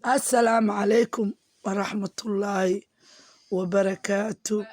السلام عليكم ورحمة الله وبركاته.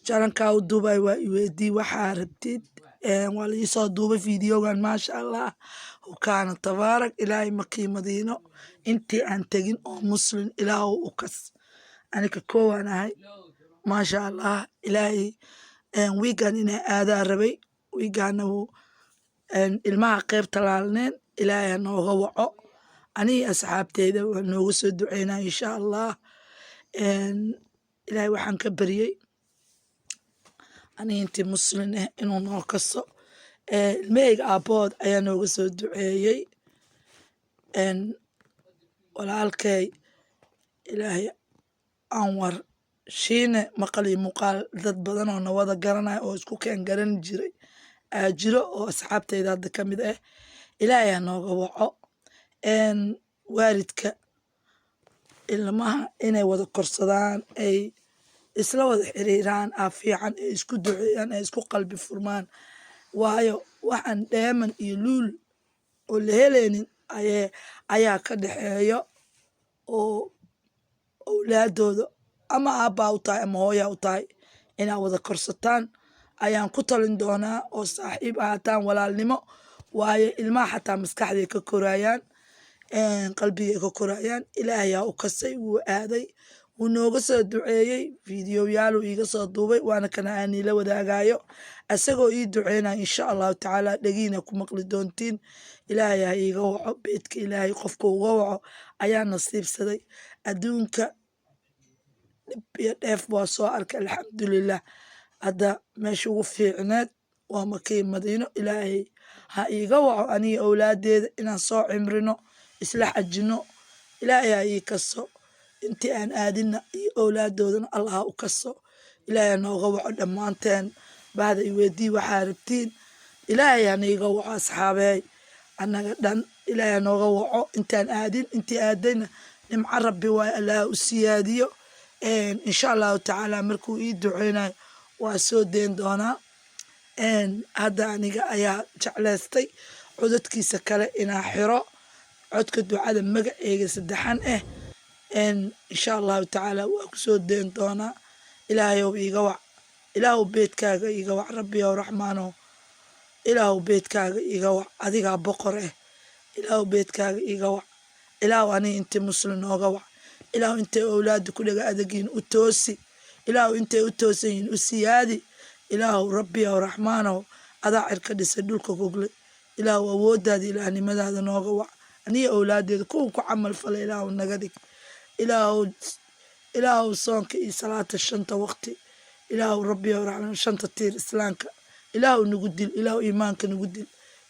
جارنكا ودوباي ويدي وحاربتid waa la soo duubay fiidiyogan maasha Allah وكان تبارك إلهي مكي مدينة intii aan tagin oo muslim ilaahu u kas aniga koowanahay maasha Allah ilaahi wiigan inay aadaa rabay wiigana ilmaha qayb talaalneen ilaahay nooga waco aniga asxaabteyda waa nooga soo duceynaa insha Allah ilaahay waxaan ka baryay aniga intii muslim ah inuu noo kaso ilmahayga aabood ayaa nooga soo duceeyey walaalkay ilaahay anwar shiine maqal iyo muuqaal dad badan oo nawada garanaya oo isku keen garan jiray jiro oo asxaabteyda hadda ka mid ah ilaahay ha nooga waco waalidka ilmaha inay wada korsadaan ay isla wada xiriiraan fiican ay isku duceeyaan ay isku qalbi furmaan waayo waxaan dheeman iyo luul oo la helaynin ayaa ka dhaxeeyo oo awlaadooda ama aabbaa u tahay ama hooyaa u tahay inaad wada korsataan ayaan ku talin doonaa oo saaxiib ahaataan walaalnimo waayo ilmaha xataa maskaxday ka korayaan qalbigay ka korayaan ilaahayaa u kasay wuu aaday wuu nooga soo duceeyey fiidiyoyaaluu iiga soo duubay waana kana aaniila wadaagayo asagoo ii duceynaya insha allahu tacaala dhegiina ku maqli doontiin ilaahay ha iiga waco beedka ilaahay qofka uga waco ayaa nasiibsaday adduunka dhib iyo dheef waa soo arkay alxamdulilah hadda meesha ugu fiicneed waa makii madiino ilaahay ha iiga waco aniga awlaadeeda inaan soo cimrino isla xajino ilaahay ha ii kaso intii aan aadina iyo awlaadoodana allah ha u kaso ilaahay ha nooga waco dhammaanteen bahda iweydii waxaa rabtiin ilaahay ha niiga waco asxaabeey annaga dhan ilaahay ha nooga waco intaan aadin intii aadayna nimco rabbi waa allah u siyaadiyo insha allahu tacaala markuu ii duceynayo waa soo dayn doonaa hadda aniga ayaa jeclaystay codadkiisa kale inaa xiro codka ducada magaceega saddexan ah insha allahu tacaala waa ku soo dayn doonaa ilaahayow iiga wac ilaahu beedkaaga iiga wac rabbiyow raxmaanow ilaahu beedkaaga iiga wac adigaa boqor ah ilaahu beedkaaga iiga wac ilaahu aniga intii muslim nooga wac ilaahu intay awlaada ku dhaga adagiin u toosi ilaahu intay u toosan yihiin u siyaadi ilaahu rabbiyow raxmaanow adaa cirka dhisay dhulka goglay ilaahu awooddaada ilaahnimadaada nooga wac aniga awlaadeeda kuwa ku camal falay ilaahu naga dhig ilaahu soonka iyo salaata shanta waqti ilaahu rabbiyow raxmaan shanta tiir islaamka ilaahu nagu dil ilaahu iimaanka nagu dil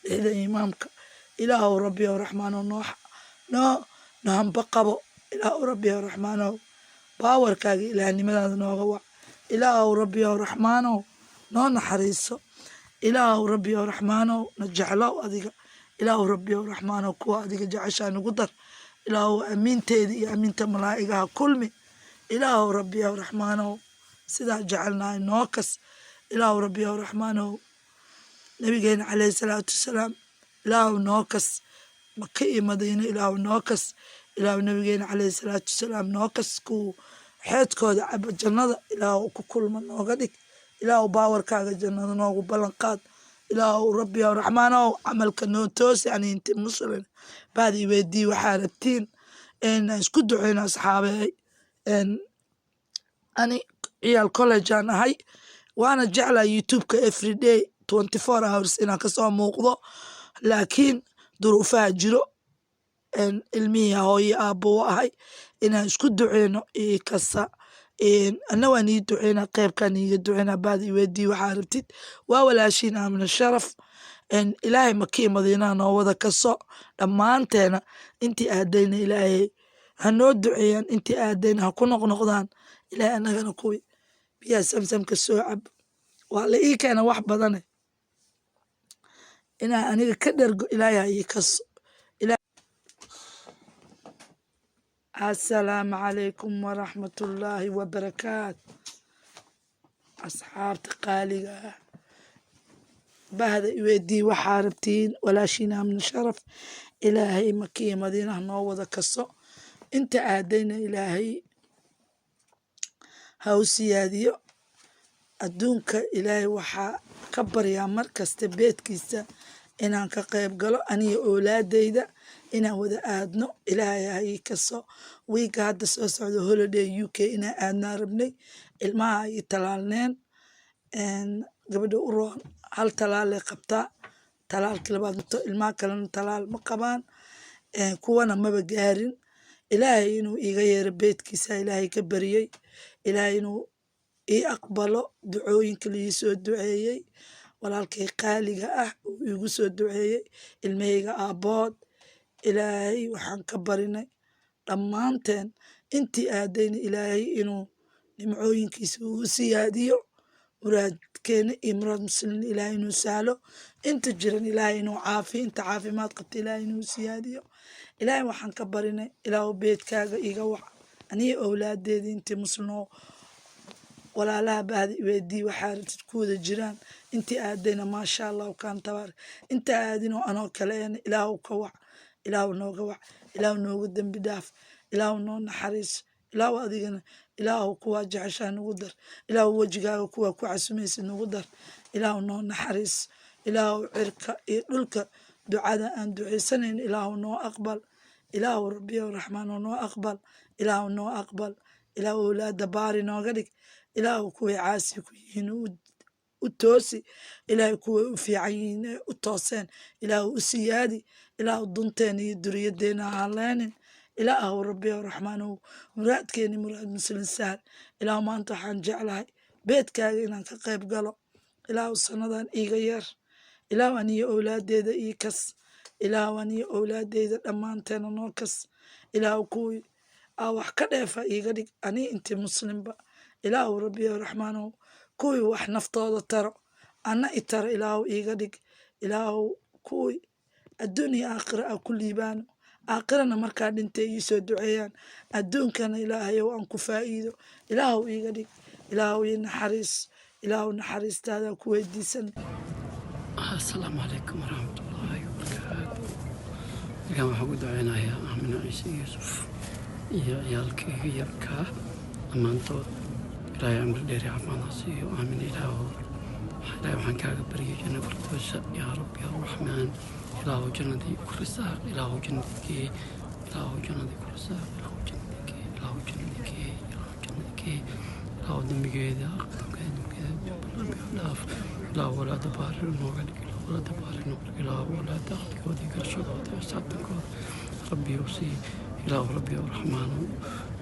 lixda imaamka ilaahu rabbiyow raxmaanow noo hamba qabo ilaahu rabbiyow raxmaanow baawarkaaga ilaahnimadaada nooga wac ilaahu rabbiyow raxmaanow noo naxariiso ilaahu rabbiyow raxmaanow na jeclow adiga ilaahu rabbiyow raxmaanow kuwa adiga jeceshaa nagu dar ilaahu amiinteeda iyo amiinta malaa'igaha kulmi ilaahu rabbiyow raxmaanow sidaa jecelnahay noo kas ilaahu rabbiyow raxmaanow nabigeena calayhi salaatu wasalaam ilaahu noo kas maka iyo madiino ilaahu noo kas ilaahu nabigeena calayhi salaatu wasalaam noo kas kuu xeedkooda caba jannada ilaahu ku kulma nooga dhig ilaahu baawarkaaga jannada noogu ballan qaad ilaahu rabbiyow raxmaanow camalka noo toosi ani inti muslim baadi weydii waxaa rabtiin isku duceyno asxaabeey ani ciyaal college aan ahay waana jeclaa youtube-ka everyday 24 hours inaan kasoo muuqdo laakiin duruufaha jiro ilmihii hooyo aabbo u ahay inaan isku duceyno ii kasa ana waan ii duceynaa qeybkaan iiga duceynaa baadi weydii waxaa rabtid waa walaashiin aamina sharaf ilaahay makii madiinaha noo wada kaso dhammaanteena intii aadayna ilaahay ha noo duceeyaan intii aadayna ha ku noqnoqdaan ilaahay annagana kuwi biyaha samsamka soo cab waa la ii keena wax badane inaa aniga ka dhergo ilaahay ha ii kaso السلام عليكم ورحمة الله وبركاته أصحابتي قالقة bahda iweydii waxaa rabtiin walaashiina min sharaf ilaahay makii madiinaha noo wada kaso inta aadayna ilaahay ha u siyaadiyo. adduunka ilaahay waxaa ka baryaa mar kasta beedkiisa inaan ka qayb galo aniga oolaadayda inaan wada aadno. ilaahay ha ii kaso wiiga hadda soo socdo holiday UK inaan aadnaa rabnay. ilmaha ay talaalneen gabadha u roon hal talaalay qabtaa, talaalkii labaad muto, ilmaha kalena talaal ma qabaan, kuwana maba gaarin. ilaahay inuu iiga yeero beedkiisa ilaahay ka bariyey. ilaahay inuu ii aqbalo ducooyinka liii soo duceeyey, walaalkay qaaliga ah uu iigu soo duceeyey, ilmahayga aabbood. ilaahay waxaan ka barinay dhammaanteen intii aadayna ilaahay inuu nimcooyinkiisa ugu siyaadiyo, muraadkeena iyo muraad muslimiin ilaahay inuu sahlo, inta jiran ilaahay inuu caafiyo, inta caafimaad qabta ilaahay inuu siyaadiyo. ilaahay waxaan ka barinay ilaahu beedkaaga iga wac aniga owlaadeedii intii muslimoo walaalaha bahda weydii waxaa ku wada jiraan intii aadayna maasha allah kaan tabaarak. inta aadinoo anoo kaleena ilaahu ka wac, ilaahu nooga wac, ilaahu nooga dembi dhaaf, ilaahu noo naxariiso, ilaahu adigana ilaahu kuwaa jeceshaa nagu dar, ilaahu wejigaaga kuwaa ku casumaysa nagu dar, ilaahu noo naxariiso, ilaahu cirka iyo dhulka ducada aan ducaysanayn ilaahu noo aqbal, ilaahu rabbiyow raxmaan noo aqbal, ilaahu noo aqbal, ilaahu owlaada baari nooga dhig, ilaahu kuway caasi ku yihiin u toosi, ilaahay kuway u fiican yihiin u tooseen ilaahu u siyaadi, ilaahu dunteena iyo duriyadeena ha haleenin, ilaahu rabbiyow raxmaanow muraadkeeni muraad muslim sahal. ilaahu maanta waxaan jeclahay beedkaaga inaan ka qayb galo, ilaahu sanadan iiga yeer, ilaahu aniyo owlaadeeda ii kas, ilaahu aniyo owlaadeyda dhammaanteena noo kas, ilaahu kuwii wax ka dheefa iiga dhig aniga intii muslimba, ilaahu rabbiyow raxmaanow kuwii wax naftooda taro anna i taro ilaahu iiga dhig, ilaahu kuwii adduun iyo aakhira a ku liibaano, aakhirana markaa dhintay ii soo duceeyaan, adduunkana ilaahayow aan ku faa'iido, ilaahu iiga dhig, ilaahu ii naxariis, ilaahu naxariistaada ku weydiisan. السلام عليكم ورحمة الله وبركاته. اليوم حقود عينا يا أمنا عيسى يوسف يا عيالك يركا أما أنتو لا يعمل ديري عفان عصي وآمن إله لا يوحن كاك بريه جنة فردوسة يا رب يا الرحمن إله جنة كرساق إله جنتك إله جنة كرساق إله جنتك إله جنتك إله جنتك إله دمك إذا أقدمك ربي ألاف لا ولا دبار نورك لا ولا دبار نورك لا ولا تأخذك وديك الشهوات وسعدك ربي يوصي إله ربي الرحمن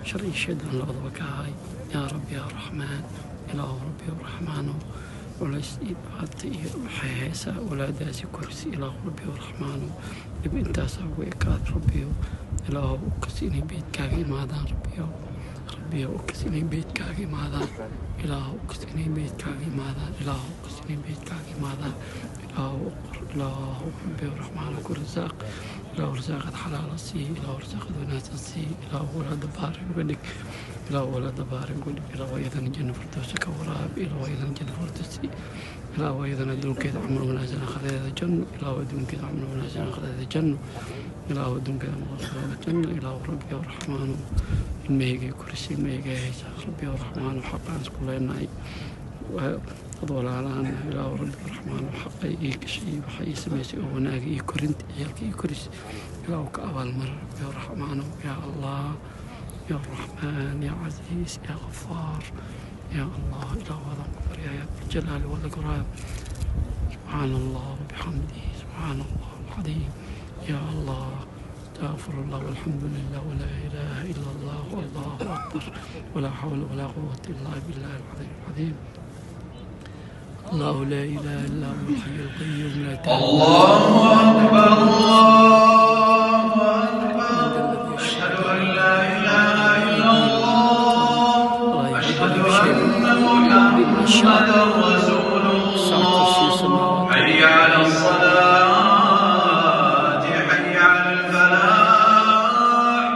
شرعي شيطان لغضبك هاي يا ربي يا رحمن إله ربي الرحمن ولا يسيب عدي حيسا ولا داسي كرسي إله ربي الرحمن بنت سوي كاد ربي إله كسيني بيت كاغي ماذا ربي ربي وكسيني بيت كاغي ماذا إله كسيني بيت كاغي ماذا إله كسيني بيت كاغي ماذا إله ربي الرحمن كرزاق إله رزاق حلال السي إله رزاق وناس السي إله ولا دبار يقولك إله ولا دبار يقولك إله وإذا الجنة فردوسك وراب إله وإذا الجنة فردوسي إله وإذا ندون كذا عمر ونازل أخذ هذا الجنة إله ودون كذا عمر ونازل أخذ هذا الجنة إله ودون كذا مغفر هذا الجنة إله ربي الرحمن الميجي كرسي الميجي هيسا ربي الرحمن وحق عن سكولين ناي وأضول على أن إله ربي الرحمن وحقي شيء وحي سميسي وناقي كرنت يلقي كرس إله كأول مرة ربي الرحمن يا الله يا الرحمن يا عزيز يا غفار يا الله إله وضع كبر يا الجلال والإكرام سبحان الله وبحمده سبحان الله العظيم يا الله استغفر الله والحمد لله ولا إله إلا الله والله أكبر ولا حول ولا قوة إلا بالله العظيم العظيم الله لا إله إلا هو الحي القيوم لا تأخذه الله أكبر الله أكبر أشهد أن لا إله إلا الله أشهد أن محمدا رسول الله حي على الصلاة حي على الفلاح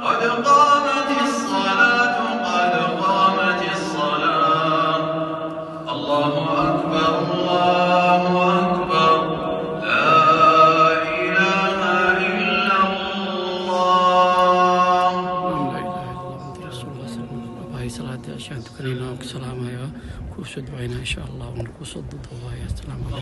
قد قامت الصلاة قد قامت الصلاة الله أكبر الله أكبر لا إله الله صلاة عشان تكونين وسلامة يا كوسو دعينا إن شاء الله ونكوسو الضوء يا السلام عليكم.